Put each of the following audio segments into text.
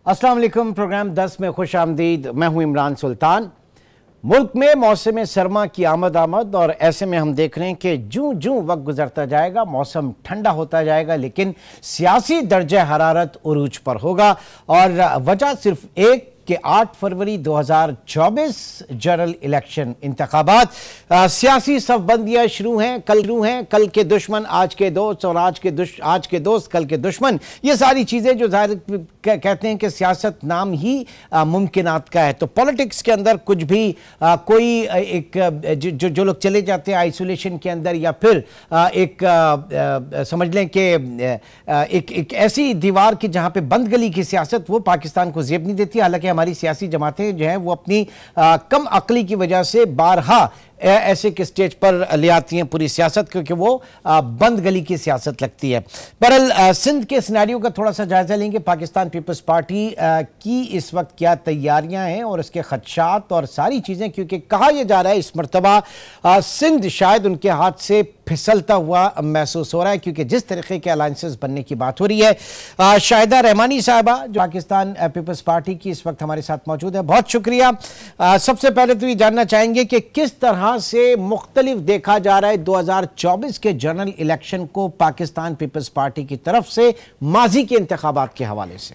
अस्सलाम वालेकुम। प्रोग्राम 10 में खुश आमदीद। मैं हूं इमरान सुल्तान। मुल्क में मौसम सरमा की आमद और ऐसे में हम देख रहे हैं कि जूं जूं वक्त गुजरता जाएगा मौसम ठंडा होता जाएगा, लेकिन सियासी दर्जे हरारत उरूज पर होगा। और वजह सिर्फ एक कि 8 फरवरी 2024 जनरल इलेक्शन इंतखाबात, सियासी सफबंदियाँ शुरू हैं। कल के दुश्मन आज के दोस्त और आज के दोस्त कल के दुश्मन। ये सारी चीज़ें जो जाहिर कहते हैं कि सियासत नाम ही मुमकिनात का है। तो पॉलिटिक्स के अंदर कुछ भी कोई एक जो लोग चले जाते हैं आइसोलेशन के अंदर, या फिर समझ लें कि एक ऐसी दीवार की जहाँ पे बंद गली की सियासत वो पाकिस्तान को जेब नहीं देती। हालांकि हमारी सियासी जमातें जो हैं वो अपनी कम अक्ली की वजह से बारहा ऐसे के स्टेज पर ले आती हैं पूरी सियासत, क्योंकि वो बंद गली की सियासत लगती है। बहरहाल सिंध के सिनेरियो का थोड़ा सा जायजा लेंगे। पाकिस्तान पीपल्स पार्टी की इस वक्त क्या तैयारियां हैं और उसके खदशात और सारी चीज़ें, क्योंकि कहा यह जा रहा है इस मरतबा सिंध शायद उनके हाथ से फिसलता हुआ महसूस हो रहा है, क्योंकि जिस तरीके के अलायंसेस बनने की बात हो रही है। शाहिदा रहमानी साहबा जो पाकिस्तान पीपल्स पार्टी की इस वक्त हमारे साथ मौजूद है, बहुत शुक्रिया। सबसे पहले तो ये जानना चाहेंगे कि किस तरह से मुख्तलिफ देखा जा रहा है 2024 के जनरल इलेक्शन को पाकिस्तान पीपल्स पार्टी की तरफ से माजी के इंतखाबात के हवाले से।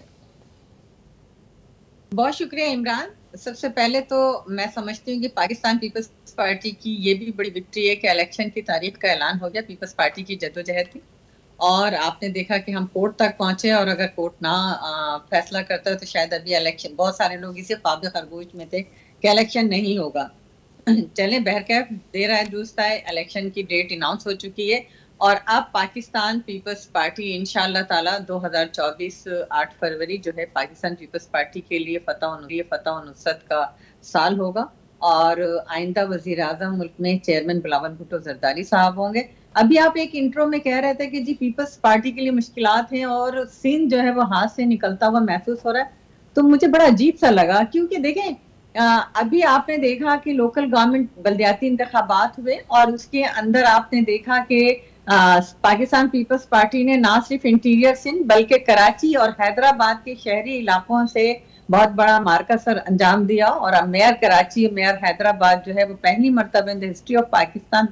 बहुत शुक्रिया इमरान। सबसे पहले तो मैं समझती हूँ कि पाकिस्तान पीपल्स पार्टी की ये भी बड़ी विक्ट्री है कि इलेक्शन की तारीख का ऐलान हो गया। पीपल्स पार्टी की जद्दोजहद थी और आपने देखा कि हम कोर्ट तक पहुंचे, और अगर कोर्ट ना फैसला करता तो शायद अभी इलेक्शन, बहुत सारे लोग इसे ख्वाब खरगोश में थे कि इलेक्शन नहीं होगा। चलें, बहरकैफ देर आए दुरुस्त आए, इलेक्शन की डेट अनाउंस हो चुकी है और अब पाकिस्तान पीपल्स पार्टी इंशाअल्लाह ताला 2024 8 फरवरी जो है पाकिस्तान पीपल्स पार्टी के लिए फतह व नुसरत का साल होगा। और आइंदा वजीर आजम मुल्क में चेयरमैन बिलावल भुट्टो जरदारी साहब होंगे। अभी आप एक इंट्रो में कह रहे थे कि जी पीपल्स पार्टी के लिए मुश्किलात हैं और सिंध जो है वो हाथ से निकलता हुआ महसूस हो रहा है, तो मुझे बड़ा अजीब सा लगा। क्योंकि देखें, अभी आपने देखा कि लोकल गवर्नमेंट बल्दियाती इंतखाबात हुए और उसके अंदर आपने देखा कि पाकिस्तान पीपल्स पार्टी ने ना सिर्फ इंटीरियर सिंध बल्कि कराची और हैदराबाद के शहरी इलाकों से बहुत बड़ा मार्कासर अंजाम दिया। और अब मेयर कराची और मेयर हैदराबाद जो है वो पहली मरतबा in the history of Pakistan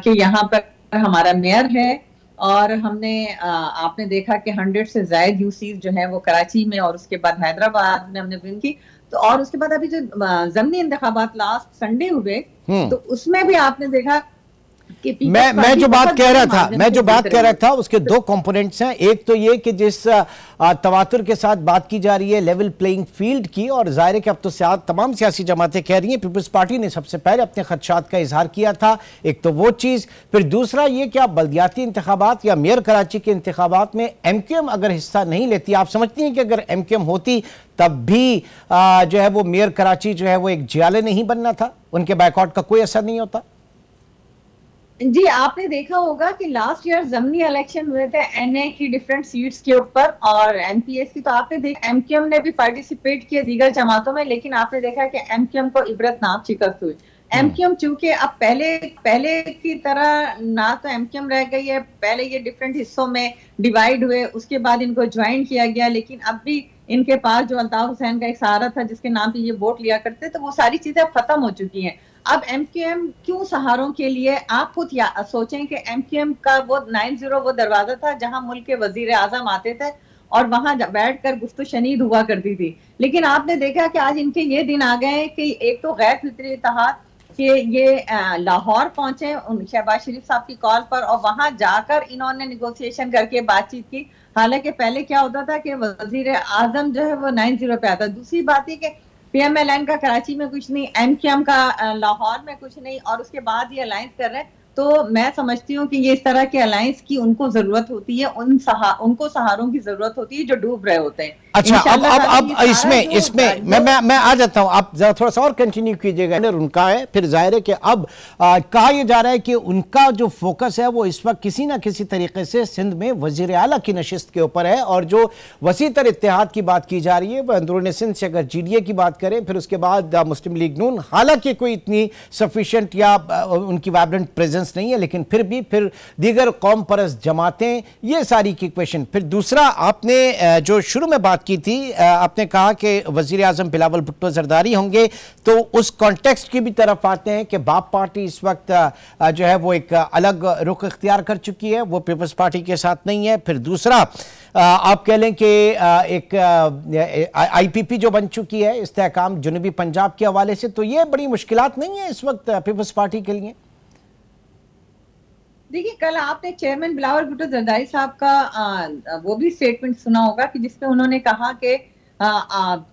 के यहाँ पर हमारा मेयर है। और हमने आपने देखा कि 100 से ज्यादा यूसीज जो है वो कराची में और उसके बाद हैदराबाद में हमने विन की। तो और उसके बाद अभी जो ज़मीनी इंतखाबात लास्ट संडे हुए तो उसमें भी आपने देखा कि मैं जो बात कह रहा था उसके दो कंपोनेंट्स हैं। एक तो ये कि जिस तवातुर के साथ बात की जा रही है लेवल प्लेइंग फील्ड की, और जाहिर है कि अब तो तमाम सियासी जमातें कह रही हैं, पीपल्स पार्टी ने सबसे पहले अपने खदशात का इजहार किया था। एक तो वो चीज़, फिर दूसरा ये कि आप बल्दियाती इंतखाबात या मेयर कराची के इंतखाबात में MQM अगर हिस्सा नहीं लेती, आप समझती हैं कि अगर MQM होती तब भी जो है वो मेयर कराची जो है वो एक जियाले नहीं बनना था, उनके बायकॉट का कोई असर नहीं होता? जी, आपने देखा होगा कि लास्ट ईयर ज़मीनी इलेक्शन हुए थे NA की डिफरेंट सीट्स के ऊपर और MPS की, तो आपने देखा MQM ने भी पार्टिसिपेट किया दीगर जमातों में, लेकिन आपने देखा कि MQM को इबरत नाक शिकस्त हुई। MQM चूंकि अब पहले की तरह ना तो MQM रह गई है, पहले ये डिफरेंट हिस्सों में डिवाइड हुए, उसके बाद इनको ज्वाइन किया गया, लेकिन अब भी इनके पास जो अल्ताफ हुसैन का एक सहारा था जिसके नाम पे ये वोट लिया करते, तो वो सारी चीजें अब खत्म हो चुकी हैं। अब MQM क्यों सहारों के लिए, आप खुद सोचें कि MQM का वो 90 वो दरवाजा था जहां मुल्क के वजीर आजम आते थे और वहां बैठकर गुफ्तगू शनीद हुआ करती थी। लेकिन आपने देखा कि आज इनके ये दिन आ गए कि एक तो गैर फितरी इत्तेहाद कि ये लाहौर पहुंचे शहबाज शरीफ साहब की कॉल पर और वहां जाकर इन्होंने निगोशिएशन करके बातचीत की। हालांकि पहले क्या होता था कि वजीर आजम जो है वो 90 पे आता। दूसरी बात है कि PMLN का कराची में कुछ नहीं, MQM का लाहौर में कुछ नहीं, और उसके बाद ये अलायंस कर रहे हैं। तो मैं समझती हूँ कि ये इस तरह के अलायंस की उनको जरूरत होती है, उनको सहारों की जरूरत होती है जो डूब रहे होते हैं। अच्छा, अब इसमें मैं आ जाता हूं, आप जरा थोड़ा सा और कंटिन्यू कीजिएगा। उनका है, फिर जाहिर है कि अब कहा यह जा रहा है कि उनका जो फोकस है वो इस वक्त किसी ना किसी तरीके से सिंध में वजीर आला की नशिस्त के ऊपर है, और जो वसीतर इत्तेहाद की बात की जा रही है वो अंदरूनी सिंध से अगर GDA की बात फिर उसके बाद मुस्लिम लीग नून, हालांकि कोई इतनी सफिशिएंट या उनकी वाइब्रेंट प्रेजेंस प्रेजेंस नहीं है, लेकिन फिर भी फिर दीगर कौम परस्त जमातें, ये सारी की क्वेश्चन। फिर दूसरा, आपने जो शुरू में बात की थी, आपने कहा कि वजीर आजम बिलावल भुट्टो जरदारी होंगे, तो उस कॉन्टेक्स्ट की भी तरफ आते हैं कि बाप पार्टी इस वक्त जो है वो एक अलग रुख इख्तियार कर चुकी है, वो पीपल्स पार्टी के साथ नहीं है। फिर दूसरा, आप कह लें कि एक IPP जो बन चुकी है इस्तेहकाम जुनूबी पंजाब के हवाले से, तो ये बड़ी मुश्किलात नहीं है इस वक्त पीपल्स पार्टी के लिए? देखिए, कल आपने चेयरमैन बिलावल भुट्टो जरदारी साहब का वो भी स्टेटमेंट सुना होगा कि जिसमें उन्होंने कहा कि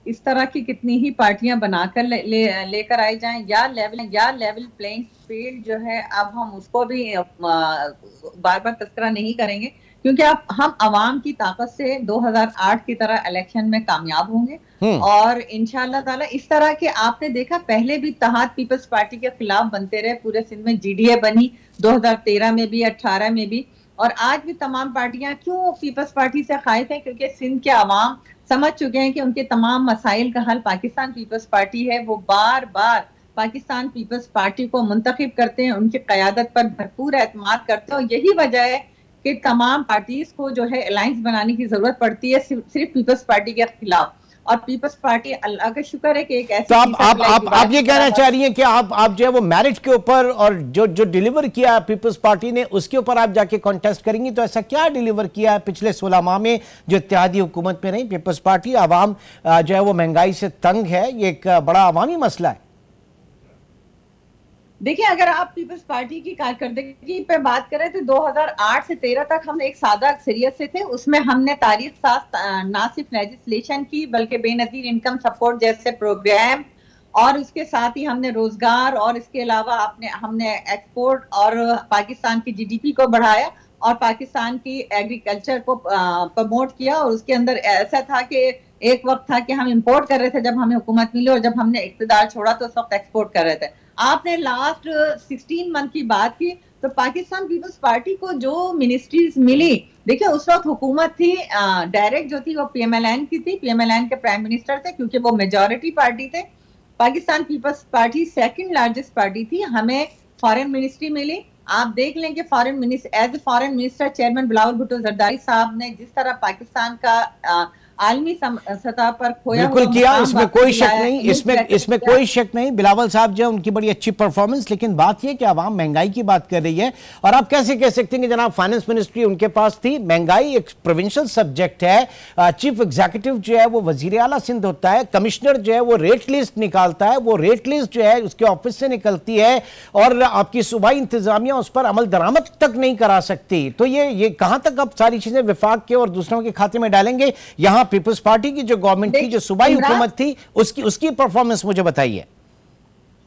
इस तरह की कितनी ही पार्टियां बनाकर लेकर आई जाएं, या लेवल प्लेइंग फील्ड जो है, अब हम उसको भी बार बार तस्करा नहीं करेंगे, क्योंकि अब हम अवाम की ताकत से 2008 की तरह इलेक्शन में कामयाब होंगे। और इंशाअल्लाह ताला इस तरह के आपने देखा, पहले भी इत्तेहाद पीपल्स पार्टी के खिलाफ बनते रहे पूरे सिंध में। GDA बनी 2013 में भी, 18 में भी, और आज भी तमाम पार्टियां क्यों पीपल्स पार्टी से खाइफ है, क्योंकि सिंध के अवाम समझ चुके हैं कि उनके तमाम मसाइल का हल पाकिस्तान पीपल्स पार्टी है। वो बार बार पाकिस्तान पीपल्स पार्टी को मुंतखब करते हैं, उनकी क़यादत पर भरपूर एतमाद करते हैं, और यही वजह है कि तमाम पार्टीज को जो है अलायंस बनाने की जरूरत पड़ती है सिर्फ पीपल्स पार्टी के खिलाफ। और पीपल्स पार्टी, अल्लाह का शुक्र है कि एक ऐसी, तो आप ये कहना चाह रही हैं कि आप जो है वो मेरिट के ऊपर और जो डिलीवर किया पीपल्स पार्टी ने उसके ऊपर आप जाके कॉन्टेस्ट करेंगी? तो ऐसा क्या डिलीवर किया है पिछले 16 माह में जो इत्तेहादी हुकूमत में नहीं पीपल्स पार्टी? आवाम जो है वो महंगाई से तंग है, ये एक बड़ा अवामी मसला है। देखिए, अगर आप पीपल्स पार्टी की कारकर्दगी पे बात करें तो 2008 से 13 तक हम एक सादा अक्सरियत से थे। उसमें हमने तारीख साथ ना सिर्फ लेजिस्लेशन की बल्कि बेनजीर इनकम सपोर्ट जैसे प्रोग्राम, और उसके साथ ही हमने रोजगार, और इसके अलावा हमने एक्सपोर्ट और पाकिस्तान की GDP को बढ़ाया और पाकिस्तान की एग्रीकल्चर को प्रमोट किया। और उसके अंदर ऐसा था कि एक वक्त था कि हम इंपोर्ट कर रहे थे जब हमें हुकूमत मिली, और जब हमने इक़्तिदार छोड़ा तो उस वक्त एक्सपोर्ट कर रहे थे। आपने लास्ट 16 मंथ की बात की तो पाकिस्तान पीपल्स पार्टी को जो मिनिस्ट्रीज मिली, देखिए उस वक्त हुकूमत थी डायरेक्ट जो थी वो PMLN की थी, PMLN के प्राइम मिनिस्टर थे, क्योंकि वो मेजॉरिटी पार्टी थे। Pakistan Peoples Party second largest party थी। हमें फॉरेन मिनिस्ट्री मिली। आप देख लें कि foreign minister, as a foreign minister chairman Bilawal Bhutto Zardari साहब ने जिस तरह पाकिस्तान का आलमी सतह पर खोया बिल्कुल किया, इसमें कोई शक नहीं, इसमें कोई शक नहीं। बिलावल साहब जो उनकी बड़ी अच्छी परफॉर्मेंस, लेकिन बात यह कि आवाम महंगाई की बात कर रही है, और आप कैसे कह सकते हैं कि जनाब फाइनेंस मिनिस्ट्री उनके पास थी? महंगाई एक प्रोविंशियल सब्जेक्ट है। चीफ एग्जीक्यूटिव जो है वो वजीर आला सिंध होता है, कमिश्नर जो है वो रेट लिस्ट निकालता है, वो रेट लिस्ट जो है उसके ऑफिस से निकलती है, और आपकी सूबाई इंतजामिया उस पर अमल दरामद तक नहीं करा सकती। तो ये कहां तक अब सारी चीजें विफाक के और दूसरों के खाते में डालेंगे? यहां पीपल्स पार्टी की जो गवर्नमेंट थी, जो सूबाई हुकूमत थी, उसकी परफॉर्मेंस मुझे बताइए।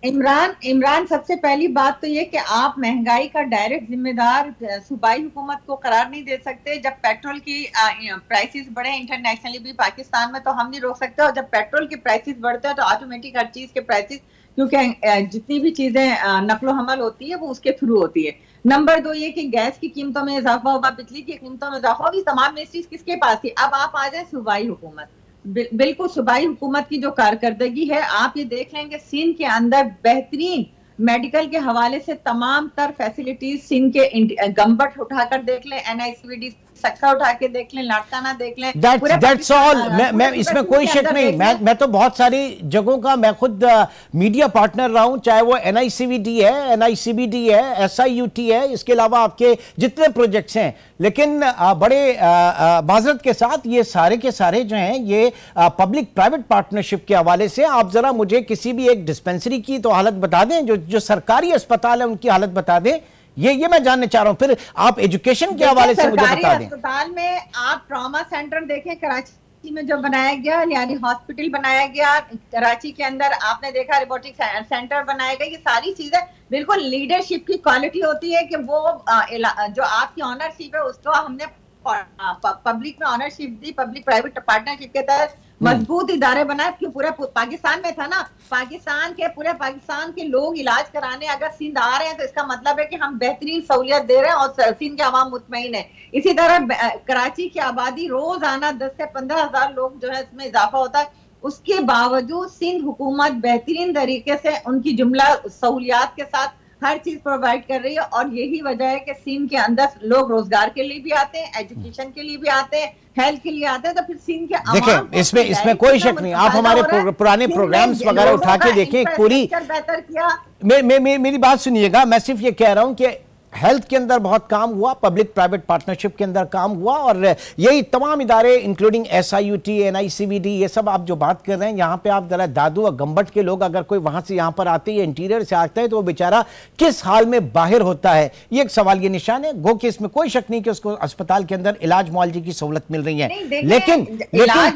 इमरान, सबसे पहली बात तो ये कि आप महंगाई का डायरेक्ट जिम्मेदार सूबाई हुकूमत को करार नहीं दे सकते। जब पेट्रोल की प्राइसेस बढ़े इंटरनेशनली भी पाकिस्तान में, तो हम नहीं रोक सकते, और जब पेट्रोल के प्राइसेस बढ़ते हैं तो ऑटोमेटिक हर चीज के प्राइसेस, क्योंकि जितनी भी चीजें नकलो हमल होती है वो उसके थ्रू होती है। नंबर 2 ये कि गैस की कीमतों में इजाफा हुआ, बिजली की कीमतों में इजाफा हुआ, तमाम मिनिस्ट्रीज किसके पास थी? अब आप आ जाए सूबाई हुकूमत, बिल्कुल सूबाई हुकूमत की जो कारकर्दगी है, आप ये देख लेंगे सिंध के अंदर बेहतरीन मेडिकल के हवाले से तमाम तर फैसिलिटीज सिंध के गंबट उठाकर देख लें, NICVD सक्का उठा के देख लें, लाड़काना देख लें, दैट्स ऑल। मैं इसमें कोई शक नहीं, मैं तो बहुत सारी जगहों का मैं खुद मीडिया पार्टनर रहा हूं, चाहे वो NICVD है, NICBD है, SIUT है, इसके अलावा आपके जितने प्रोजेक्ट्स हैं। लेकिन बड़े माजरत के साथ ये सारे के सारे जो हैं ये पब्लिक प्राइवेट पार्टनरशिप के हवाले से। आप जरा मुझे किसी भी एक डिस्पेंसरी की तो हालत बता दें, जो सरकारी अस्पताल है उनकी हालत बता दें, ये मैं जानने चाह रहा हूं। फिर आप एजुकेशन के हवाले से मुझे बता दें। अस्पताल में आप ट्रॉमा सेंटर देखें, कराची में जो बनाया गया, यानी हॉस्पिटल बनाया गया, कराची के अंदर आपने देखा रोबोटिक सेंटर बनाया गया, ये सारी चीजें बिल्कुल लीडरशिप की क्वालिटी होती है कि वो जो आपकी ऑनरशिप है उसको हमने पब्लिक में ऑनरशिप दी, पब्लिक प्राइवेट पार्टनरशिप के तहत मजबूत इदारे बनाए। क्यों पूरे पाकिस्तान में था ना, पूरे पाकिस्तान के लोग इलाज कराने अगर सिंध आ रहे हैं तो इसका मतलब है कि हम बेहतरीन सहूलियत दे रहे हैं और सिंध के अवाम मुतमईन है। इसी तरह कराची की आबादी रोजाना 10 से 15 हजार लोग जो है इसमें इजाफा होता है, उसके बावजूद सिंध हुकूमत बेहतरीन तरीके से उनकी जुमला सहूलियात के साथ हर चीज प्रोवाइड कर रही है। और यही वजह है कि सिंध के अंदर लोग रोजगार के लिए भी आते हैं, एजुकेशन के लिए भी आते हैं, हेल्थ के लिए आते हैं। तो फिर सिंध के देखिए, इसमें कोई शक नहीं, आप हमारे पुराने प्रोग्राम्स वगैरह उठा के देखें, पूरी बेहतर किया। मेरी बात सुनिएगा, मैं सिर्फ ये कह रहा हूं कि हेल्थ के अंदर बहुत काम हुआ, पब्लिक प्राइवेट पार्टनरशिप के अंदर काम हुआ, और यही तमाम इदारे इंक्लूडिंग SIUT, NICVD, ये सब आप जो बात कर रहे हैं, यहाँ पे आप जरा दादू और गंबट के लोग अगर कोई वहां से यहाँ पर आते हैं, इंटीरियर से आते हैं, तो वो बेचारा किस हाल में बाहर होता है, ये एक सवाल ये निशान है। गो कि इसमें कोई शक नहीं कि उसको अस्पताल के अंदर इलाज मुआवजे की सहूलत मिल रही है, लेकिन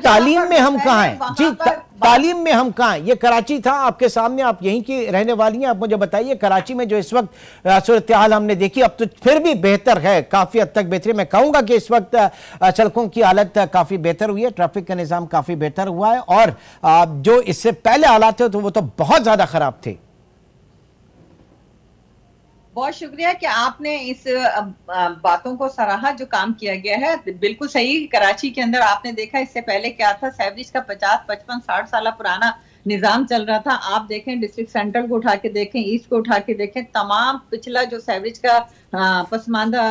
तालीम में हम कहाँ हैं जी? तालीम में हम कहाँ? ये कराची था आपके सामने, आप यहीं की रहने वाली हैं, आप मुझे बताइए कराची में जो इस वक्त सूरत हाल हमने देखी, अब तो फिर भी बेहतर है, काफी हद तक बेहतरी। मैं कहूंगा कि इस वक्त सड़कों की हालत काफी बेहतर हुई है, ट्रैफिक का निजाम काफी बेहतर हुआ है, और जो इससे पहले हालात थे तो वो तो बहुत ज्यादा खराब थे। बहुत शुक्रिया कि आपने इस बातों को सराहा जो काम किया गया है। बिल्कुल सही, कराची के अंदर आपने देखा इससे पहले क्या था, सेवरेज का 50, 55, 60 साल पुराना निजाम चल रहा था। आप देखें डिस्ट्रिक्ट सेंट्रल को उठा के देखें, ईस्ट को उठा के देखें, तमाम पिछला जो सेवरेज का पसमानदा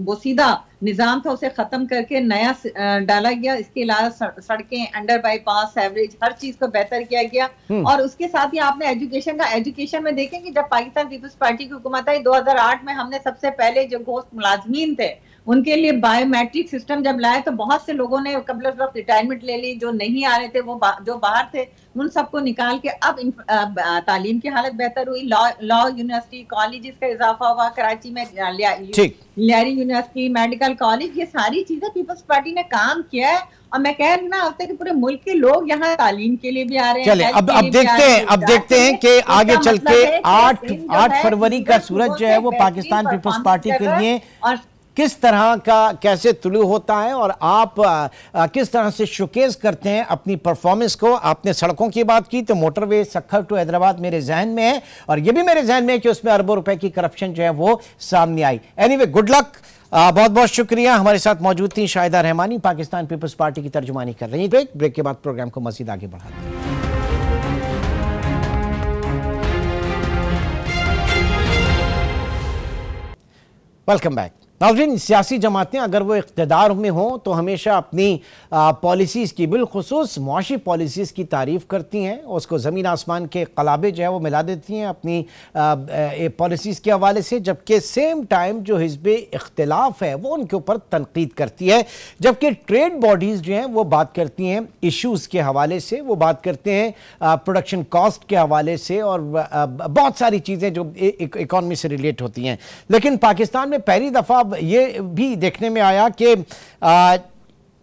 बोसीदा निजाम था उसे खत्म करके नया डाला गया। इसके अलावा सड़कें, अंडर बाईपास, सेवरेज, हर चीज को बेहतर किया गया। और उसके साथ ही आपने एजुकेशन में देखें कि जब पाकिस्तान पीपल्स पार्टी की हुकूमत आई 2008 में, हमने सबसे पहले जो घोस्ट मुलाजमीन थे उनके लिए बायोमेट्रिक सिस्टम जब लाए, तो बहुत से लोगों ने कबल वक्त रिटायरमेंट ले ली, जो नहीं आ रहे थे, वो जो बाहर थे, उन सबको निकाल के अब तालीम की हालत बेहतर हुई। लॉ यूनिवर्सिटी, कॉलेजेस का इजाफा हुआ कराची में, लियारी यूनिवर्सिटी, मेडिकल कॉलेज, ये सारी चीजें पीपल्स पार्टी ने काम किया है। और मैं कह रही ना कि पूरे मुल्क के लोग यहाँ तालीम के लिए भी आ रहे हैं। चले अब देखते हैं कि आगे चल के 8 फरवरी का सूरज जो है वो पाकिस्तान पीपल्स पार्टी के लिए किस तरह का कैसे तुलू होता है, और आप किस तरह से शोकेस करते हैं अपनी परफॉर्मेंस को। आपने सड़कों की बात की तो मोटरवे सखर टू हैदराबाद मेरे जहन में है, और ये भी मेरे जहन में है कि उसमें अरबों रुपए की करप्शन जो है वो सामने आई। एनीवे, गुड लक, बहुत बहुत शुक्रिया। हमारे साथ मौजूद थी शाहिदा रहमानी, पाकिस्तान पीपल्स पार्टी की तर्जुमानी कर रही थी। ब्रेक के बाद प्रोग्राम को मजीद आगे बढ़ाते हैं। Welcome back. नाज़रीन, सियासी जमातें अगर वो इक़्तिदार में हों तो हमेशा अपनी पॉलिसीज़ की, बिलखुसूस मुआशी पॉलिसीज़ की तारीफ़ करती हैं, उसको ज़मीन आसमान के कलाबे जो है वो मिला देती हैं अपनी पॉलिसीज़ के हवाले से, जबकि सेम टाइम जो हिज़्ब इख्तिलाफ है वो उनके ऊपर तनकीद करती है। जबकि ट्रेड बॉडीज़ जो हैं वो बात करती हैं इशूज़ के हवाले से, वो बात करते हैं प्रोडक्शन कॉस्ट के हवाले से, और बहुत सारी चीज़ें जो इकॉनमी से रिलेट होती हैं। लेकिन पाकिस्तान में पहली दफ़ा ये भी देखने में आया कि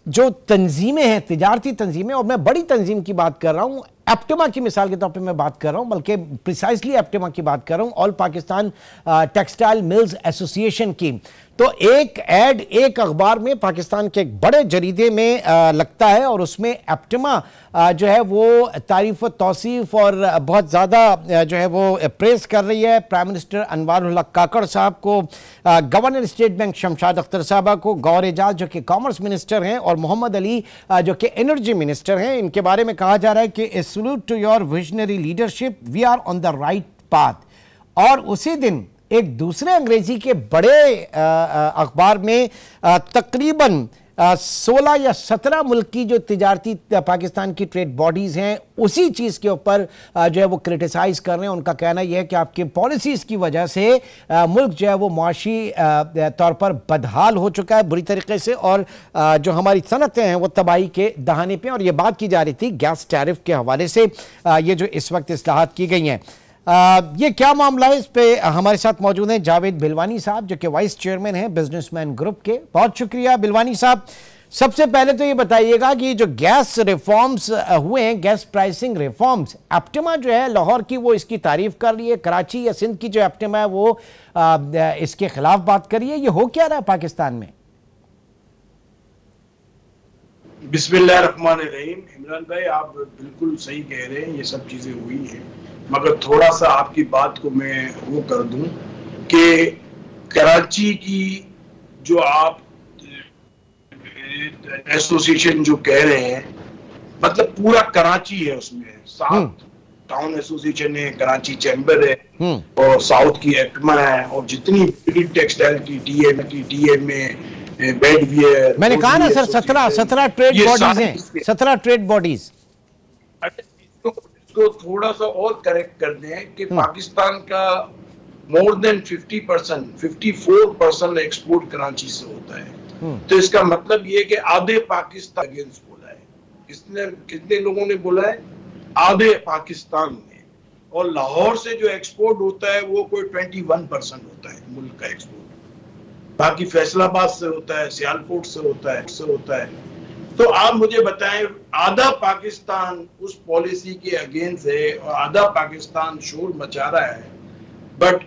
जो तंजीमें हैं, तिजारती तंजीमें, और मैं बड़ी तंजीम की बात कर रहा हूँ, एप्टिमा की मिसाल के तौर पे मैं बात कर रहा हूँ, बल्कि प्रिसाइसली एप्टिमा की बात कर रहा हूँ, all Pakistan textile mills association की। तो एक ऐड एक अखबार में पाकिस्तान के एक बड़े जरीदे में लगता है, और उसमें एप्टिमा जो है वो तारीफ व तौसीफ और बहुत ज़्यादा जो है वो प्रेस कर रही है। प्राइम मिनिस्टर अनवारुल हक काकड़ साहब को, governor state bank Shamshad Akhtar साहबा को, गौर एजाज जो कि कॉमर्स मिनिस्टर हैं, और मोहम्मद अली जो कि एनर्जी मिनिस्टर हैं, इनके बारे में कहा जा रहा है कि a salute to your visionary leadership, we are on the right path. और उसी दिन एक दूसरे अंग्रेजी के बड़े अखबार में तकरीबन 16 या 17 मुल्क की जो तिजारती पाकिस्तान की ट्रेड बॉडीज़ हैं उसी चीज़ के ऊपर जो है वो क्रिटिसाइज़ कर रहे हैं। उनका कहना यह है कि आपकी पॉलिसीज़ की वजह से मुल्क जो है वो मुआशी तौर पर बदहाल हो चुका है बुरी तरीके से, और जो हमारी सनतें हैं वो तबाही के दहाने पे। और ये बात की जा रही थी गैस टैरिफ के हवाले से, ये जो इस वक्त इस्लाहात की गई हैं, ये क्या मामला है, इस पे हमारे साथ मौजूद हैं जावेद बिलवानी साहब जो कि वाइस चेयरमैन हैं बिजनेसमैन ग्रुप के। बहुत शुक्रिया बिलवानी साहब। सबसे पहले तो ये बताइएगा कि जो गैस रिफॉर्म्स हुए हैं, गैस प्राइसिंग रिफॉर्म्स, एप्टिमा जो है लाहौर की वो इसकी तारीफ कर रही है, कराची या सिंध की जो एप्टिमा है वो इसके खिलाफ बात कर रही है, ये हो क्या रहा है पाकिस्तान में? बिस्मिल्लाहिर्रहमानिर्रहीम। इमरान भाई, आप बिल्कुल सही कह रहे हैं, ये सब चीजें हुई हैं, मगर थोड़ा सा आपकी बात को मैं वो कर दूं कि कराची की जो आप एसोसिएशन जो कह रहे हैं, मतलब पूरा कराची है, उसमें 7 टाउन एसोसिएशन है, कराची चैम्बर है और साउथ की एक्मा है और जितनी टेक्सटाइल की TMA बेडवियर, मैंने कहा ना सर 17 ट्रेड बॉडीज हैं, 17 ट्रेड बॉडीज। इसको थोड़ा सा और करेक्ट कर दें कि पाकिस्तान का मोर देन 50%, 54% एक्सपोर्ट कराची से होता है। तो इसका मतलब ये कि आधे पाकिस्तान अगेंस्ट बोला है। कितने लोगों ने बोला है? आधे पाकिस्तान में। और लाहौर से जो एक्सपोर्ट होता है वो कोई 21% होता है मुल्क का एक्सपोर्ट। बाकी फैसलाबाद से होता है, सियालकोट से होता है। तो आप मुझे बताएं, आधा पाकिस्तान उस पॉलिसी के अगेंस्ट है और आधा पाकिस्तान शोर मचा रहा है, बट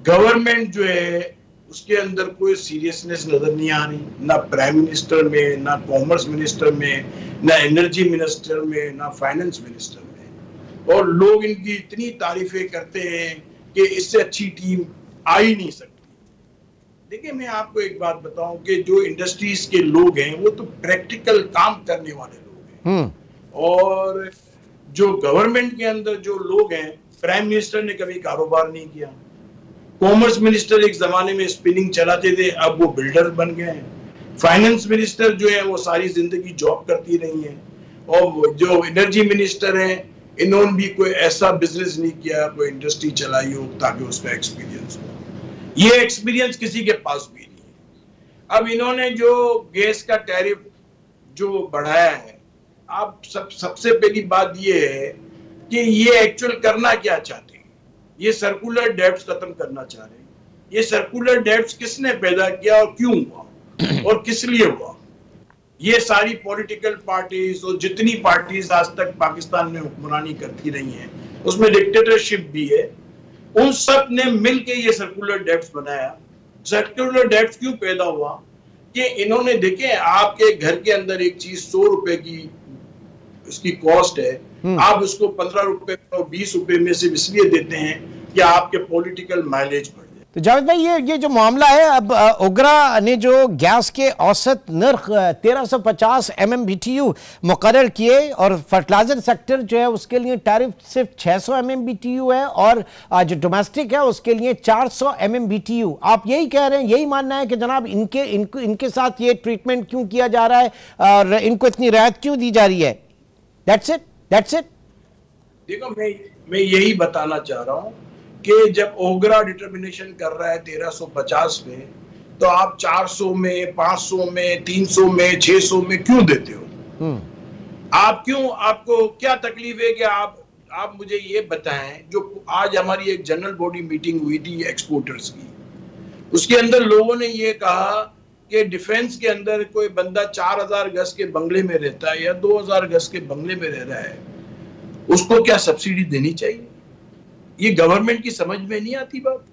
गवर्नमेंट जो है उसके अंदर कोई सीरियसनेस नजर नहीं आ रही, ना प्राइम मिनिस्टर में, ना कॉमर्स मिनिस्टर में, ना एनर्जी मिनिस्टर में, ना फाइनेंस मिनिस्टर में। और लोग इनकी इतनी तारीफें करते हैं कि इससे अच्छी टीम आ ही नहीं सकती। देखिए, मैं आपको एक बात बताऊं कि जो इंडस्ट्रीज के लोग हैं वो तो प्रैक्टिकल काम करने वाले लोग हैं, और जो गवर्नमेंट के अंदर जो लोग हैं, प्राइम मिनिस्टर ने कभी कारोबार नहीं किया, कॉमर्स मिनिस्टर एक जमाने में स्पिनिंग चलाते थे, अब वो बिल्डर बन गए हैं, फाइनेंस मिनिस्टर जो है वो सारी जिंदगी जॉब करती रही है, और जो एनर्जी मिनिस्टर हैं इन्होंने भी कोई ऐसा बिजनेस नहीं किया, कोई इंडस्ट्री चलाई हो ताकि उसका एक्सपीरियंस हो। ये एक्सपीरियंस किसी के पास भी नहीं है। अब इन्होंने जो गैस का टैरिफ जो बढ़ाया है, अब सबसे पहली बात ये है कि ये एक्चुअल करना क्या चाहते हैं। ये सर्कुलर डेब्ट्स खत्म करना चाह रहे हैं। ये सर्कुलर डेब्ट्स किसने पैदा किया और क्यों हुआ और किस लिए हुआ? ये सारी पॉलिटिकल पार्टीज और जितनी पार्टीज आज तक पाकिस्तान में हुक्मरानी करती रही हैं, उसमें डिक्टेटरशिप भी है, उन सब ने मिलकर ये सर्कुलर डेब्ट्स बनाया। सर्कुलर डेब्ट्स क्यों पैदा हुआ? कि इन्होंने देखे, आपके घर के अंदर एक चीज 100 रुपए की उसकी कॉस्ट है, आप उसको 15 रुपए और 20 रुपए में से इसलिए देते हैं कि आपके पॉलिटिकल माइलेज बढ़ जाए। तो जावेद भाई, ये जो मामला है, अब ओगरा ने जो गैस के औसत नर्ख 1350 MMBTU मुकर्रर किए और फर्टिलाइजर सेक्टर जो है उसके लिए टैरिफ सिर्फ 600 MMBTU है और जो डोमेस्टिक है उसके लिए 400 MMBTU। आप यही कह रहे हैं, यही मानना है कि जनाब इनके साथ ये ट्रीटमेंट क्यों किया जा रहा है और इनको इतनी रियायत क्यों दी जा रही है? That's it. देखो, मैं यही बताना चाह रहा हूँ कि जब ओगरा डिटर्मिनेशन कर रहा है 1350 में, तो आप 400 में, 500 में, 300 में, 600 में क्यों देते हो? आप क्यों, आपको क्या तकलीफ है कि आप मुझे ये बताएं। जो आज हमारी एक जनरल बॉडी मीटिंग हुई थी एक्सपोर्टर्स की, उसके अंदर लोगों ने ये कहा कि डिफेंस के अंदर कोई बंदा 4000 गज के बंगले में रहता है या 2000 गज के बंगले में रह रहा है, उसको क्या सब्सिडी देनी चाहिए? ये गवर्नमेंट की समझ में नहीं आती बात।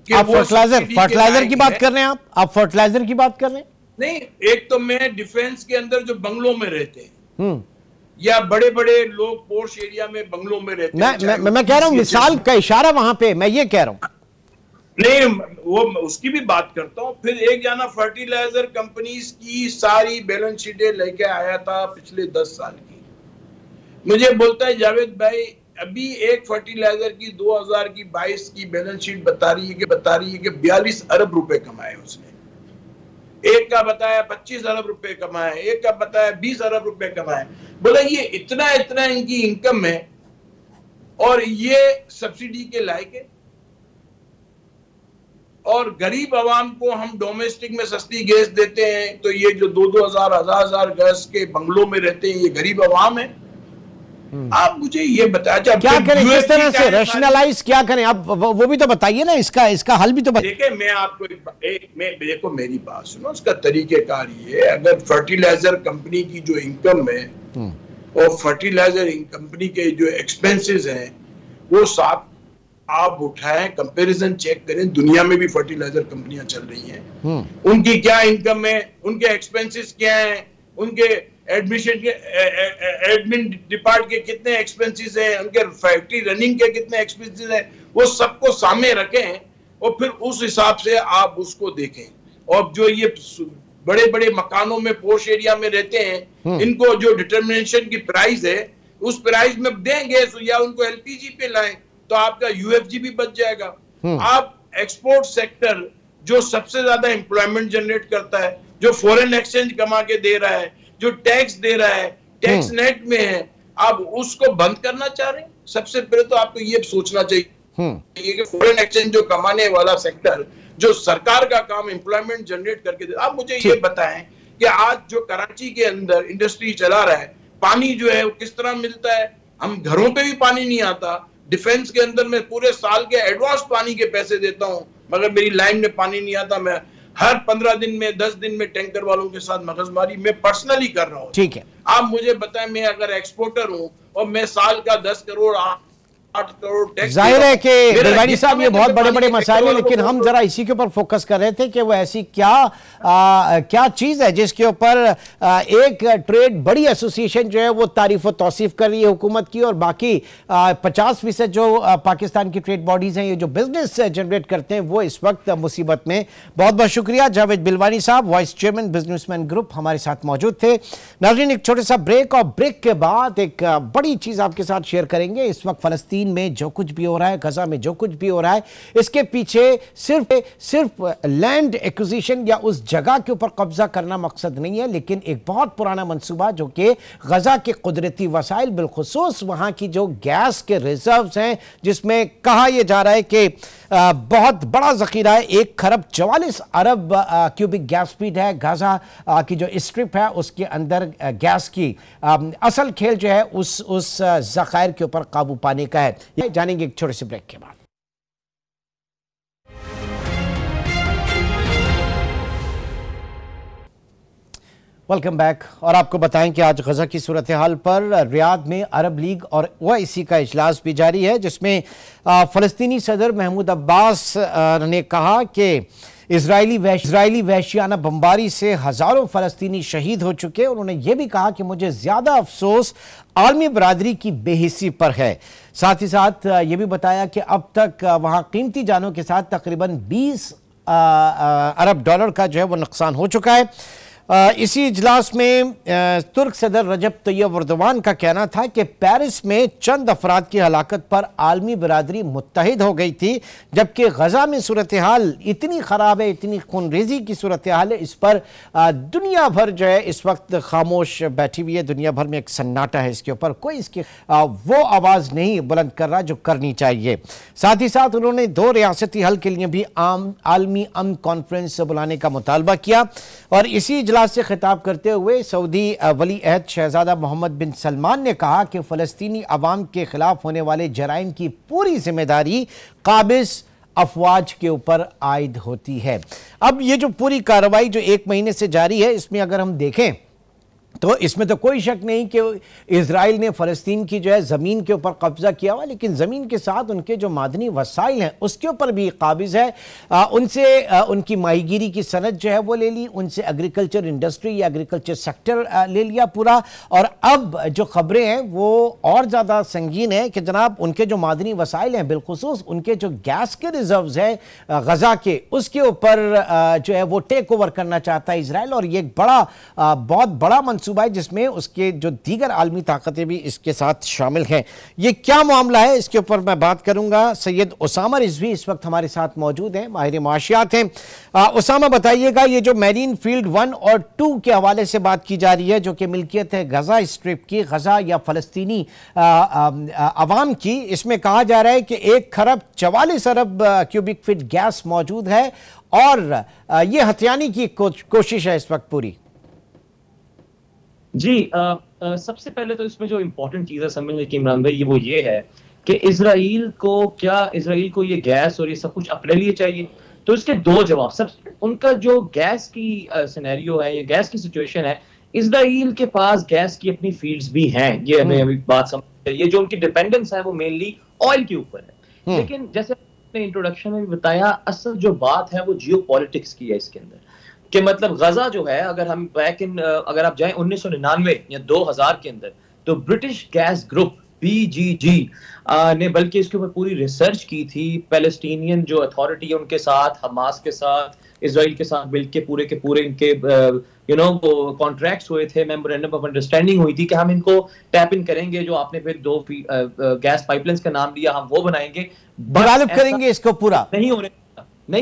आप फर्टिलाइजर की बात कर रहे हैं? आप फर्टिलाइजर की बात कर रहे हैं? नहीं, एक तो मैं डिफेंस के अंदर जो बंगलों में रहते हैं या बड़े बड़े लोग पोर्श एरिया में बंगलों में रहते हैं, मैं कह रहा हूं, मिसाल का इशारा वहां पे, मैं ये कह रहा हूं। नहीं, वो उसकी भी बात करता हूं। फिर एक जाना फर्टिलाइजर कंपनीज की सारी बैलेंस शीटें लेके आया था पिछले 10 साल की, मुझे बोलता है जावेद भाई अभी एक फर्टिलाइजर की 2022 की बैलेंस शीट बता रही है कि 42 अरब रुपए कमाए उसने। एक का बताया 25 अरब रुपए कमाए, एक का बताया 20 अरब रुपए कमाए। बोला ये इतना इनकी इनकम है और ये सब्सिडी के लायक है। और गरीब आवाम को हम डोमेस्टिक में सस्ती गैस देते हैं, तो ये जो 2-2 हजार गैस के बंगलों में रहते हैं ये गरीब आवाम है। आप मुझे ये बताया क्या करें, किस तरह से रैशनलाइज क्या करें? आप वो भी तो बताइए ना, इसका हल भी तो बताइए। देखिए, मैं आपको देखो मेरी बात सुनो, उसका तरीकेकार ये है, अगर फर्टिलाइजर कंपनी की जो इनकम है और फर्टिलाइजर कंपनी के जो एक्सपेंसेस हैं वो साथ आप उठाएं, कंपैरिजन चेक करें। दुनिया में भी फर्टिलाइजर कंपनियां चल रही हैं, उनकी क्या इनकम है, उनके एक्सपेंसेस क्या हैं, उनके एडमिशन के एडमिन डिपार्ट के कितने एक्सपेंसेस हैं, उनके फैक्ट्री रनिंग के कितने एक्सपेंसेस हैं, वो सबको सामने रखें और फिर उस हिसाब से आप उसको देखें। और जो ये बड़े बड़े मकानों में पोश एरिया में रहते हैं, इनको जो डिटर्मिनेशन की प्राइस है उस प्राइस में दें गैस, या उनको एलपीजी पे लाएं, तो आपका यूएफजी भी बच जाएगा। आप एक्सपोर्ट सेक्टर जो सबसे ज्यादा एम्प्लॉयमेंट जनरेट करता है, जो फॉरेन एक्सचेंज कमा के दे रहा है, जो टैक्स दे रहा है, टैक्स नेट में है, आप उसको बंद करना चाह रहे हैं। सबसे पहले तो आपको ये सोचना चाहिए कि फॉरेन एक्सचेंज जो कमाने वाला सेक्टर, जो सरकार का काम एम्प्लॉयमेंट जनरेट करके दे। आप मुझे ये बताएं कि आज जो कराची के अंदर इंडस्ट्री चला रहा है, पानी जो है वो किस तरह मिलता है? हम घरों पे भी पानी नहीं आता। डिफेंस के अंदर मैं पूरे साल के एडवांस पानी के पैसे देता हूं, मगर मेरी लाइन में पानी नहीं आता। मैं हर 15 दिन में 10 दिन में टैंकर वालों के साथ मगजमारी मैं पर्सनली कर रहा हूं। ठीक है, आप मुझे बताएं, मैं अगर एक्सपोर्टर हूं और मैं साल का 10 करोड़ 8 करोड़ टैक्स, जाहिर है कि बिलवानी साहब ये बहुत बड़े बड़े मसाइल हैं, लेकिन हम जरा इसी के ऊपर फोकस कर रहे थे कि वो ऐसी क्या चीज है जिसके ऊपर एक ट्रेड बड़ी एसोसिएशन जो है वो तारीफ और तौसीफ कर रही है हुकूमत की, और बाकी 50% जो पाकिस्तान की ट्रेड बॉडीज हैं, ये जो बिजनेस जनरेट करते हैं, वो इस वक्त मुसीबत में। बहुत बहुत शुक्रिया जावेद बिलवानी साहब, वाइस चेयरमैन बिजनेसमैन ग्रुप, हमारे साथ मौजूद थे। नाज़रीन, एक छोटे सा ब्रेक, और ब्रेक के बाद एक बड़ी चीज आपके साथ शेयर करेंगे। इस वक्त फलस्तीन में जो कुछ भी हो रहा है, गजा में जो कुछ भी हो रहा है, इसके पीछे सिर्फ लैंड एक्विजिशन या उस जगह के ऊपर कब्जा करना मकसद नहीं है, लेकिन एक बहुत पुराना मंसूबा जो कि गजा के कुदरती वसाइल, बिलखुसूस वहां की जो गैस के रिजर्व्स हैं, जिसमें कहा यह जा रहा है कि बहुत बड़ा जखीरा है, 1 खरब 44 अरब क्यूबिक गैस फीट है। गाजा की जो स्ट्रिप है उसके अंदर गैस की असल खेल जो है उस जखायर के ऊपर काबू पाने का है। ये जानेंगे एक छोटे से ब्रेक के बाद। Welcome back. और आपको बताएं कि आज गजा की सूरत हाल पर रियाद में अरब लीग और ओआईसी का इजलास भी जारी है, जिसमें फ़लस्तीनी सदर महमूद अब्बास ने कहा कि इजरायली वहशियाना बमबारी से हज़ारों फ़लस्तीनी शहीद हो चुके। उन्होंने ये भी कहा कि मुझे ज़्यादा अफसोस आलमी बरादरी की बेहिसी पर है। साथ ही साथ ये भी बताया कि अब तक वहाँ कीमती जानों के साथ तकरीबन 20 अरब डॉलर का जो है वो नुकसान हो चुका है। इसी इजलास में तुर्क सदर रजब तैयब एर्दोगान का कहना था कि पेरिस में चंद अफराद की हलाकत पर आलमी बरादरी मुत्तहिद हो गई थी, जबकि गजा में सूरत हाल इतनी ख़राब है, इतनी खूनरेजी की सूरत हाल है, इस पर दुनिया भर जो है इस वक्त खामोश बैठी हुई है। दुनिया भर में एक सन्नाटा है इसके ऊपर, कोई इसकी वो आवाज़ नहीं बुलंद कर रहा जो करनी चाहिए। साथ ही साथ उन्होंने 2 रियासती हल के लिए भी आलमी अमन कॉन्फ्रेंस बुलाने का मुतालबा किया। और इसी इजलास से खिताब करते हुए सऊदी वली अहद शहजादा मोहम्मद बिन सलमान ने कहा कि फ़लस्तीनी अवाम के खिलाफ होने वाले जराइम की पूरी जिम्मेदारी काबिज अफवाज के ऊपर आयद होती है। अब ये जो पूरी कार्रवाई जो 1 महीने से जारी है, इसमें अगर हम देखें तो इसमें तो कोई शक नहीं कि इजराइल ने फ़लस्तीन की जो है ज़मीन के ऊपर कब्ज़ा किया हुआ, लेकिन ज़मीन के साथ उनके जो मादनी वसाइल हैं उसके ऊपर भी काबिज़ है। उनसे उनकी माहीगीरी की सनत जो है वो ले ली, उनसे एग्रीकल्चर इंडस्ट्री या एग्रीकल्चर सेक्टर ले लिया पूरा। और अब जो ख़बरें हैं वो और ज़्यादा संगीन है कि जनाब उनके जो मादनी वसाइल हैं, बिलखुसूस उनके जो गैस के रिजर्व्स हैं गजा के, उसके ऊपर जो है वो टेक ओवर करना चाहता है इसराइल। और ये एक बहुत बड़ा सूबा है जिसमें उसके जो दीगर आलमी ताकतें भी इसके साथ शामिल हैं। ये क्या मामला है, इसके ऊपर मैं बात करूंगा। सैयद उसामा रिजवी इस वक्त हमारे साथ मौजूद हैं, माहिर माशियात हैं। उसामा बताइएगा, ये जो मैरीन फील्ड 1 और 2 के हवाले से बात की जा रही है, जो कि मिल्कियत है गजा स्ट्रिप की, गजा या फ़लस्तीनी अवाम की, इसमें कहा जा रहा है कि 1 खरब 44 अरब क्यूबिक फीट गैस मौजूद है और ये हथियाने की कोशिश है इस वक्त पूरी। जी सबसे पहले तो इसमें जो इम्पोर्टेंट चीज़ है समझने की इमरान भाई, वो ये है कि इजराइल को ये गैस और ये सब कुछ अपने लिए चाहिए। तो इसके 2 जवाब। सब उनका जो गैस की सिनेरियो है, ये गैस की सिचुएशन है, इजराइल के पास गैस की अपनी फील्ड्स भी हैं, ये हमें अभी बात समझ, ये जो उनकी डिपेंडेंस है वो मेनली ऑयल के ऊपर है। लेकिन जैसे आपने इंट्रोडक्शन में भी बताया, असल जो बात है वो जियोपॉलिटिक्स की है इसके अंदर, कि मतलब गजा जो है, अगर हम अगर आप जाएं 1999 या 2000 के अंदर, तो ब्रिटिश गैस ग्रुप BGG ने बल्कि इसके ऊपर पूरी रिसर्च की थी। पैलेस्टीनियन जो अथॉरिटी है उनके साथ, हमास के साथ, इसराइल के साथ मिल के पूरे इनके कॉन्ट्रैक्ट्स हुए थे, मेमोरेंडम ऑफ अंडरस्टैंडिंग हुई थी कि हम इनको टैप इन करेंगे, जो आपने फिर 2 गैस पाइपलाइंस का नाम लिया, हम वो बनाएंगे, डेवलप करेंगे इसको पूरा। नहीं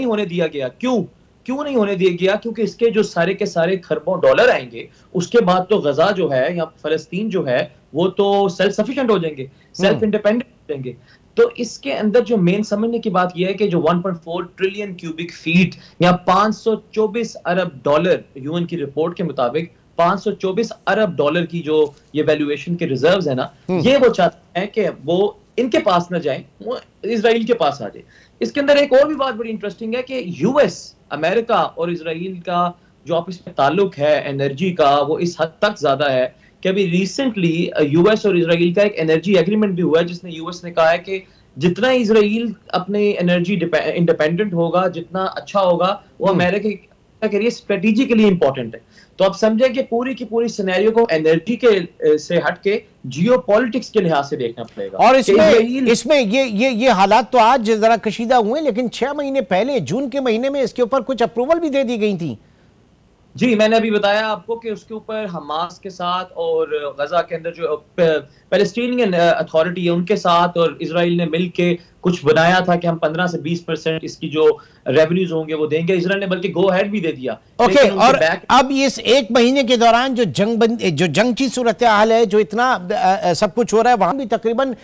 होने दिया गया। क्यों नहीं होने दिया गया? क्योंकि इसके जो सारे के सारे खरबों डॉलर आएंगे, उसके बाद तो गजा जो है या फलस्तीन जो है वो तो सेल्फ सफिशिएंट हो जाएंगे, सेल्फ इंडिपेंडेंट हो जाएंगे। तो इसके अंदर जो मेन समझने की बात यह है कि जो 1.4 ट्रिलियन क्यूबिक फीट या 524 अरब डॉलर, यूएन की रिपोर्ट के मुताबिक 524 अरब डॉलर की जो ये वैल्यूएशन के रिजर्व्स है ना, ये वो चाहते हैं कि वो इनके पास ना जाए, वो इजराइल के पास आ जाए। इसके अंदर एक और भी बात बड़ी इंटरेस्टिंग है कि यूएस, अमेरिका और इजराइल का जो आपस में ताल्लुक है एनर्जी का, वो इस हद तक ज्यादा है कि अभी रिसेंटली यूएस और इजराइल का एक एनर्जी एग्रीमेंट भी हुआ है, जिसने यूएस ने कहा है कि जितना इजराइल अपने एनर्जी इंडिपेंडेंट होगा, जितना अच्छा होगा, वो अमेरिका के लिए स्ट्रेटेजिकली इंपॉर्टेंट है। तो आप समझे कि पूरी की पूरी सिनेरियो को एनर्जी के से हटके जियोपॉलिटिक्स के लिहाज से देखना पड़ेगा। और इसमें ये हालात तो आज जरा कशीदा हुए, लेकिन 6 महीने पहले जून के महीने में इसके ऊपर कुछ अप्रूवल भी दे दी गई थी। जी, मैंने अभी बताया आपको कि उसके ऊपर हमास के साथ और गजा के अंदर जो पैलेस्टीनियन अथॉरिटी है उनके साथ और इजराइल ने मिलके कुछ बनाया था कि हम 15 से 20% इसकी जो रेवेन्यूज होंगे वो देंगे। इजराइल ने बल्कि गो अहेड भी दे दिया। ओके, और अब इस 1 महीने के दौरान जो जंग की सूरत हाल है, जो इतना सब कुछ हो रहा है, वहां भी तकरीबन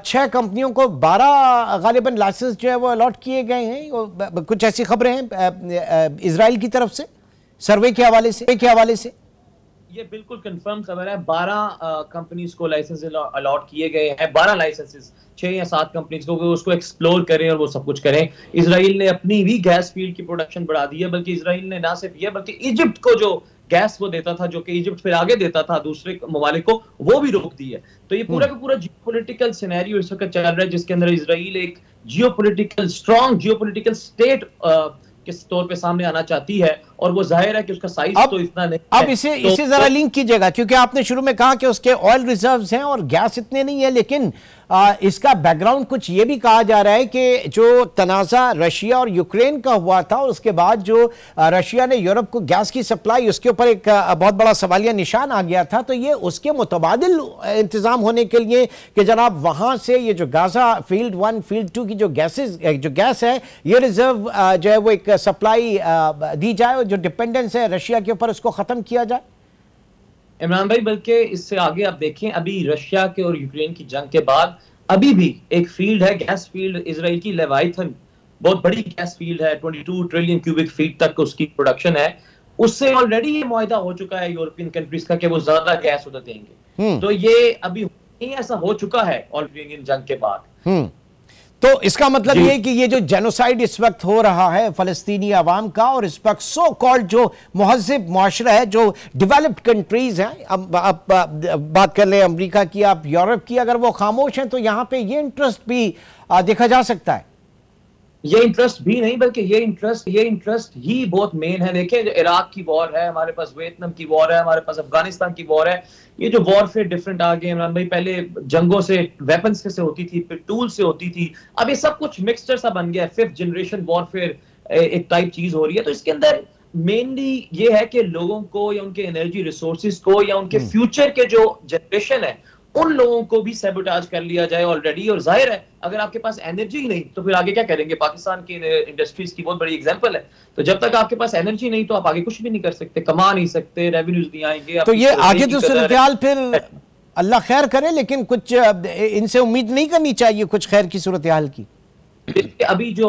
6 कंपनियों को 12 गालिबन लाइसेंस जो है वो अलॉट किए गए हैं। कुछ ऐसी खबरें हैं इजराइल की तरफ से सर्वे के हवाले से। ये बिल्कुल कंफर्म खबर है। 12 कंपनीज को लाइसेंस अलॉट किए गए हैं। 12 लाइसेंसेस, 6 या 7 कंपनीज को उसको एक्सप्लोर करें और वो सब कुछ करें। इजराइल ने अपनी भी गैस फील्ड की प्रोडक्शन बढ़ा दी है, बल्कि इजराइल ने ना सिर्फ ये बल्कि इजिप्ट को जो गैस वो देता था, जो कि इजिप्ट फिर आगे देता था दूसरे ममालिक को, वो भी रोक दी है। तो ये पूरा का पूरा जियोपॉलिटिकल सिनेरियो इस वक्त चल रहा है, जिसके अंदर इजराइल एक स्ट्रॉन्ग जियोपॉलिटिकल स्टेट किस तौर पे सामने आना चाहती है, और वो जाहिर है कि उसका साइज तो इतना नहीं है। अब इसे जरा लिंक कीजिएगा, क्योंकि आपने शुरू में कहा कि उसके ऑयल रिजर्व्स हैं और गैस इतने नहीं है, लेकिन इसका बैकग्राउंड कुछ ये भी कहा जा रहा है कि जो तनाज़ा रशिया और यूक्रेन का हुआ था, और उसके बाद जो रशिया ने यूरोप को गैस की सप्लाई, उसके ऊपर एक बहुत बड़ा सवालिया निशान आ गया था। तो ये उसके मुतबादिल इंतजाम होने के लिए कि जनाब वहां से ये जो गाजा फील्ड 1 फील्ड 2 की जो गैस है, ये रिजर्व जो है वो एक सप्लाई दी जाए, और जो डिपेंडेंस है रशिया के ऊपर उसको खत्म किया जाए। इमरान भाई, बल्कि इससे आगे आप देखें, अभी रशिया के और यूक्रेन की जंग के बाद अभी भी एक फील्ड है, गैस फील्ड इजराइल की, लेवाइथन, बहुत बड़ी गैस फील्ड है, 22 ट्रिलियन क्यूबिक फीट तक उसकी प्रोडक्शन है। उससे ऑलरेडी ये मुआहदा हो चुका है यूरोपियन कंट्रीज का कि वो ज्यादा गैस उधर देंगे। तो ये अभी ऐसा हो चुका है ऑलरेडी जंग के बाद। तो इसका मतलब ये कि ये जो जेनोसाइड इस वक्त हो रहा है फलस्तीनी आवाम का, और इस वक्त सो कॉल्ड जो मुहज़्ज़िब मुआशरा है, जो डेवलप्ड कंट्रीज हैं, अब आप बात कर लें अमेरिका की, आप यूरोप की, अगर वो खामोश हैं तो यहाँ पे ये इंटरेस्ट भी देखा जा सकता है। ये इंटरेस्ट भी नहीं, बल्कि ये इंटरेस्ट ही बहुत मेन है। देखिए, जो इराक की वॉर है, हमारे पास वियतनाम की वॉर है, हमारे पास अफगानिस्तान की वॉर है। ये जो वॉरफेयर डिफरेंट आ गए इमरान भाई, पहले जंगों से वेपन्स से होती थी, फिर टूल से होती थी, अब ये सब कुछ मिक्सचर सा बन गया है। 5th जनरेशन वॉरफेयर एक टाइप चीज हो रही है। तो इसके अंदर मेनली ये है कि लोगों को या उनके एनर्जी रिसोर्सेज को या उनके फ्यूचर के जो जनरेशन है उन लोगों को भी सैबोटाज कर लिया जाए ऑलरेडी। और जाहिर है अगर आपके पास एनर्जी ही नहीं तो फिर आगे क्या करेंगे? पाकिस्तान की इंडस्ट्रीज की बहुत बड़ी एग्जांपल है। तो जब तक आपके पास एनर्जी नहीं तो आप आगे कुछ भी नहीं कर सकते, कमा नहीं सकते, रेवेन्यूज नहीं आएंगे। तो ये आगे जो सूरत-ए-हाल फिर अल्लाह खैर करे, लेकिन कुछ इनसे उम्मीद नहीं करनी चाहिए कुछ खैर की सूरत-ए-हाल की। अभी जो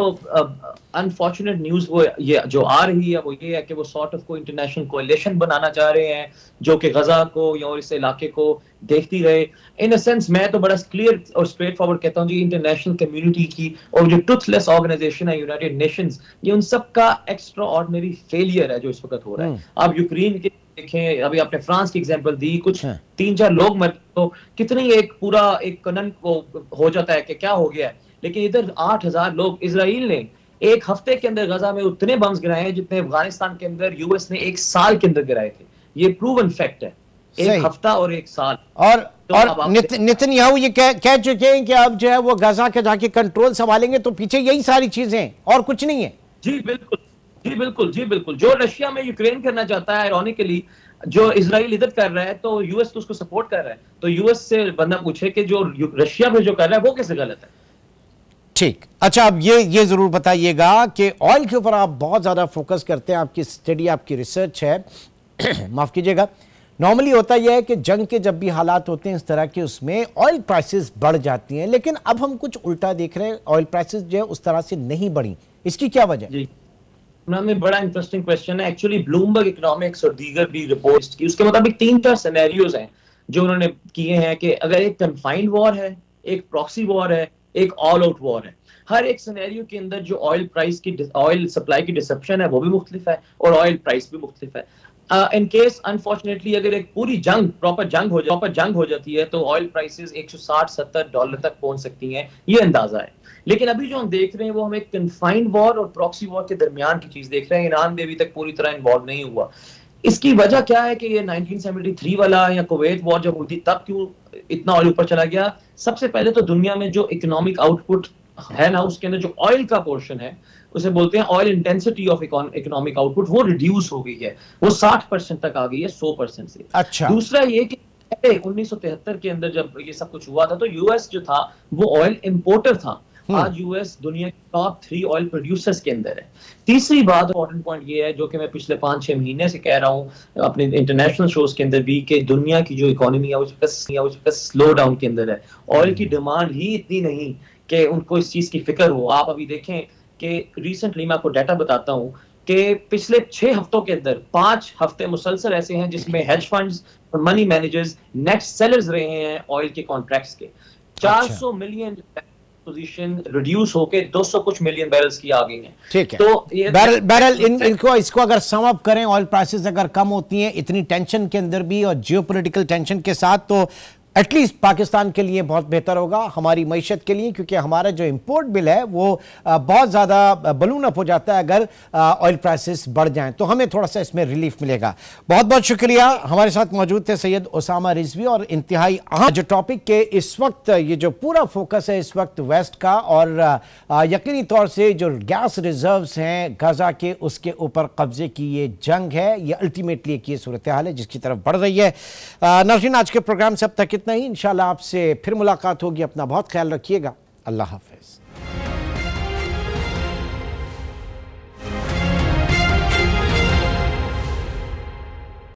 अनफॉर्चुनेट न्यूज वो ये जो आ रही है वो ये है कि वो सॉर्ट ऑफ कोई इंटरनेशनल कोएलिशन बनाना चाह रहे हैं जो कि गजा को या और इस इलाके को देखती रहे। इन अ सेंस मैं तो बड़ा क्लियर और स्ट्रेट फॉरवर्ड कहता हूँ जी, इंटरनेशनल कम्युनिटी की और जो टूथलेस ऑर्गेनाइजेशन है यूनाइटेड नेशंस, ये उन सब का एक्स्ट्रा ऑर्डिनरी फेलियर है जो इस वक्त हो रहा है। आप यूक्रेन के देखें, अभी आपने फ्रांस की एग्जांपल दी, कुछ 3-4 लोग मर तो कितनी एक पूरा एक कनन को हो जाता है कि क्या हो गया है। लेकिन इधर 8000 लोग, इजराइल ने एक हफ्ते के अंदर गजा में उतने बम्स गिराए हैं जितने अफगानिस्तान के अंदर यूएस ने एक साल के अंदर गिराए थे। ये प्रूवन फैक्ट है, एक हफ्ता और एक साल। और नेतन्याहू ये कह चुके हैं कि अब जो है वो गजा के जाके कंट्रोल संभालेंगे, तो पीछे यही सारी चीजें और कुछ नहीं है। जी बिल्कुल जी बिल्कुल, जी बिल्कुल। जो रशिया में यूक्रेन करना चाहता है, आयरॉनिकली जो इजराइल इधर कर रहा है, तो यूएस तो उसको सपोर्ट कर रहा है। तो यूएस से बंदा पूछे कि जो रशिया में जो कर रहा है वो कैसे गलत है। ठीक, अच्छा, अब ये जरूर बताइएगा कि ऑयल के ऊपर आप बहुत ज्यादा फोकस करते हैं, आपकी स्टडी, आपकी रिसर्च है माफ कीजिएगा। नॉर्मली होता यह है कि जंग के जब भी हालात होते हैं इस तरह के, उसमें ऑयल प्राइसेस बढ़ जाती हैं, लेकिन अब हम कुछ उल्टा देख रहे हैं, ऑयल प्राइसेस जो है उस तरह से नहीं बढ़ी। इसकी क्या वजह? जी में बड़ा इंटरेस्टिंग क्वेश्चन है। एक्चुअली ब्लूमबर्ग इकोनॉमिक्स और दीगर भी रिपोर्ट्स की, उसके मुताबिक 3-4 सिनेरियोज हैं जो उन्होंने किए हैं कि अगर एक कन्फाइंड वॉर है, एक प्रॉक्सी वॉर है, एक ऑल आउट वॉर है, हर एक सिनेरियो के अंदर जो ऑयल प्राइस की, ऑयल सप्लाई की डिसेप्शन है वो भी मुख्तलिफ है और ऑयल प्राइस भी मुख्तलिफ है। इन केस अनफॉर्चुनेटली अगर एक पूरी जंग, प्रॉपर जंग हो जाती है तो ऑयल प्राइसेस $160-70 तक पहुंच सकती हैं, ये अंदाजा है। लेकिन अभी जो हम देख रहे हैं वो हम एक कन्फाइंड वॉर और प्रॉक्सी वॉर के दरमियान की चीज देख रहे हैं। ईरान भी अभी तक पूरी तरह इन्वॉल्व नहीं हुआ। इसकी वजह क्या है कि ये 1973 वाला या कुवैत वॉर जब हुई थी तब क्यों इतना ऑयल ऊपर चला गया? सबसे पहले तो दुनिया में जो इकोनॉमिक आउटपुट है ना, उसके अंदर जो ऑयल का पोर्शन है, उसे बोलते हैं oil intensity of economic output, वो रिड्यूस हो गई है, वो 60% तक आ गई है 100% से। अच्छा। दूसरा ये कि 1973 के अंदर जब ये सब कुछ हुआ था तो यूएस जो था वो ऑयल इंपोर्टर था। आज यूएस दुनिया के टॉप 3 ऑयल प्रोड्यूसर्स के अंदर है। तीसरी बात, इंपॉर्टेंट पॉइंट ये है जो कि मैं पिछले 5-6 महीने से कह रहा हूँ अपने इंटरनेशनल शोज के अंदर भी, कि दुनिया की जो इकोनॉमी है वो स्लो डाउन के अंदर है। ऑयल की डिमांड ही इतनी नहीं कि उनको इस चीज की फिक्र हो। आप अभी देखें कि रिसेंटली मैं आपको डाटा बताता हूँ कि पिछले 6 हफ्तों के अंदर 5 हफ्ते मुसलसल ऐसे हैं जिसमें हेज फंड्स और मनी मैनेजर्स नेट सेलर्स रहे हैं ऑयल के कॉन्ट्रैक्ट्स के। 400 मिलियन पोजीशन रिड्यूस होके 200 कुछ मिलियन बैरल्स की आ गई हैं। ठीक है, तो ये बैरल इसको अगर सम अप करें, ऑयल प्राइसेस अगर कम होती हैं इतनी टेंशन के अंदर भी और जियोपॉलिटिकल टेंशन के साथ, तो एटलीस्ट पाकिस्तान के लिए बहुत बेहतर होगा, हमारी मईशत के लिए, क्योंकि हमारा जो इंपोर्ट बिल है वो बहुत ज़्यादा बलून अप हो जाता है अगर ऑयल प्राइसेस बढ़ जाएं, तो हमें थोड़ा सा इसमें रिलीफ मिलेगा। बहुत बहुत शुक्रिया। हमारे साथ मौजूद थे सैयद उसामा रिजवी, और इंतहाई अहम जो टॉपिक के इस वक्त ये जो पूरा फोकस है इस वक्त वेस्ट का, और यकीनी तौर से जो गैस रिजर्व्स हैं गजा के, उसके ऊपर कब्जे की ये जंग है, ये अल्टीमेटली एक ये सूरत हाल है जिसकी तरफ बढ़ रही है। नाज़रीन, आज के प्रोग्राम से अब तक नहीं, इंशाल्लाह आपसे फिर मुलाकात होगी। अपना बहुत ख्याल रखिएगा। अल्लाह हाफिज।